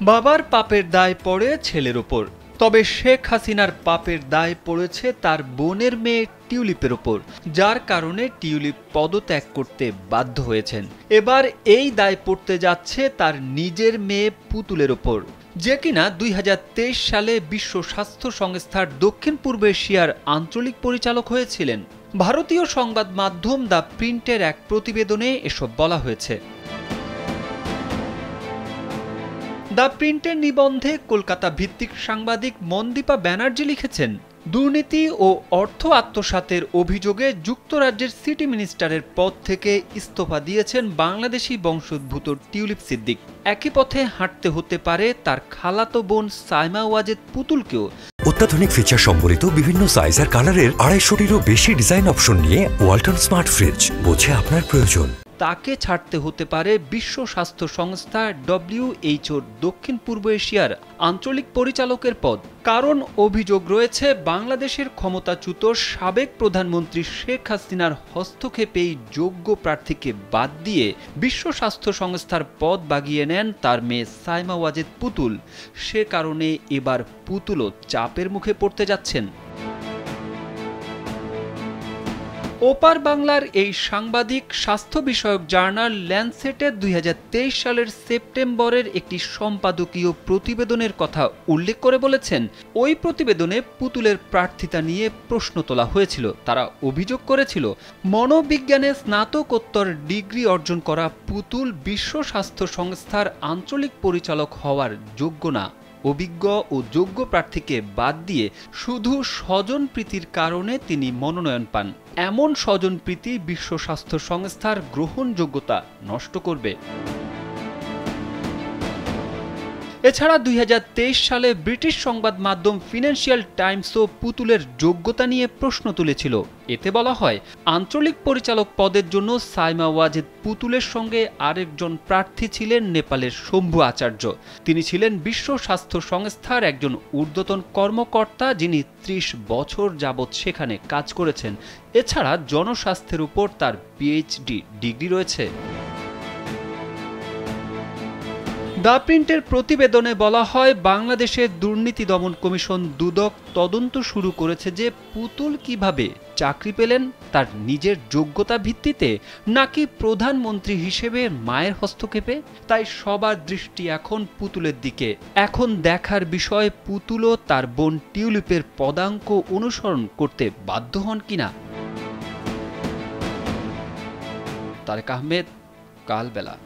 বাবার পাপের দায় পড়ে ছেলের ওপর, তবে শেখ হাসিনার পাপের দায় পড়েছে তার বোনের মেয়ে টিউলিপের ওপর, যার কারণে টিউলিপ পদত্যাগ করতে বাধ্য হয়েছেন। এবার এই দায় পড়তে যাচ্ছে তার নিজের মেয়ে পুতুলের ওপর, যে কিনা ২০২৩ সালে বিশ্ব স্বাস্থ্য সংস্থার দক্ষিণ পূর্ব এশিয়ার আঞ্চলিক পরিচালক হয়েছিলেন। ভারতীয় সংবাদ মাধ্যম দ্য প্রিন্টের এক প্রতিবেদনে এসব বলা হয়েছে। দ্য প্রিন্টের নিবন্ধে কলকাতা ভিত্তিক সাংবাদিক মনদীপা ব্যানার্জি লিখেছেন, দুর্নীতি ও অর্থ আত্মসাতের অভিযোগে যুক্তরাজ্যের সিটি মিনিস্টারের পদ থেকে ইস্তফা দিয়েছেন বাংলাদেশি বংশোদ্ভূত টিউলিপ সিদ্দিক। একই পথে হাঁটতে হতে পারে তার খালাতো বোন সাইমা ওয়াজেদ পুতুলকেও। অত্যাধুনিক ফিচার সম্বলিত বিভিন্ন সাইজ আর কালারের ২৫০টিরও বেশি ডিজাইন অপশন নিয়ে ওয়ালটন স্মার্ট ফ্রিজ, বোঝে আপনার প্রয়োজন। তাকে ছাড়তে হতে পারে বিশ্ব স্বাস্থ্য সংস্থা WHO দক্ষিণ পূর্ব এশিয়ার আঞ্চলিক পরিচালকের পদ। কারণ অভিযোগ রয়েছে বাংলাদেশের ক্ষমতাচ্যুত সাবেক প্রধানমন্ত্রী শেখ হাসিনার হস্তক্ষেপেই যোগ্য প্রার্থীকে বাদ দিয়ে বিশ্ব স্বাস্থ্য সংস্থার পদ বাগিয়ে নেন তার মেয়ে সাইমা ওয়াজেদ পুতুল। সে কারণে এবার পুতুলও চাপের মুখে পড়তে যাচ্ছেন। ওপার বাংলার এই সাংবাদিক স্বাস্থ্য বিষয়ক জার্নাল ল্যান্সেটের ২০২৩ সালের সেপ্টেম্বরের একটি সম্পাদকীয় প্রতিবেদনের কথা উল্লেখ করে বলেছেন, ওই প্রতিবেদনে পুতুলের প্রার্থিতা নিয়ে প্রশ্ন তোলা হয়েছিল। তারা অভিযোগ করেছিল, মনোবিজ্ঞানে স্নাতকোত্তর ডিগ্রি অর্জন করা পুতুল বিশ্ব স্বাস্থ্য সংস্থার আঞ্চলিক পরিচালক হওয়ার যোগ্য না। অভিজ্ঞ ও যোগ্য প্রার্থীকে বাদ দিয়ে শুধু স্বজনপ্রীতির কারণে তিনি মনোনয়ন পান। এমন স্বজনপ্রীতি বিশ্ব স্বাস্থ্য সংস্থার গ্রহণযোগ্যতা নষ্ট করবে। এছাড়া ২০২৩ সালে ব্রিটিশ সংবাদ মাধ্যম ফিনান্সিয়াল টাইমসও পুতুলের যোগ্যতা নিয়ে প্রশ্ন তুলেছিল। এতে বলা হয়, আঞ্চলিক পরিচালক পদের জন্য সাইমা ওয়াজেদ পুতুলের সঙ্গে আরেকজন প্রার্থী ছিলেন নেপালের শম্ভু আচার্য। তিনি ছিলেন বিশ্ব স্বাস্থ্য সংস্থার একজন ঊর্ধ্বতন কর্মকর্তা, যিনি ৩০ বছর যাবৎ সেখানে কাজ করেছেন। এছাড়া জনস্বাস্থ্যের উপর তার PhD ডিগ্রি রয়েছে। দ্য প্রিন্টের প্রতিবেদনে বলা হয়, বাংলাদেশের দুর্নীতি দমন কমিশন দুদক তদন্ত শুরু করেছে যে পুতুল কিভাবে চাকরি পেলেন, তার নিজের যোগ্যতা ভিত্তিতে নাকি প্রধানমন্ত্রী হিসেবে মায়ের হস্তক্ষেপে। তাই সবার দৃষ্টি এখন পুতুলের দিকে। এখন দেখার বিষয় পুতুলও তার বোন টিউলিপের পদাঙ্ক অনুসরণ করতে বাধ্য হন কিনা। তারেক আহমেদ, কালবেলা।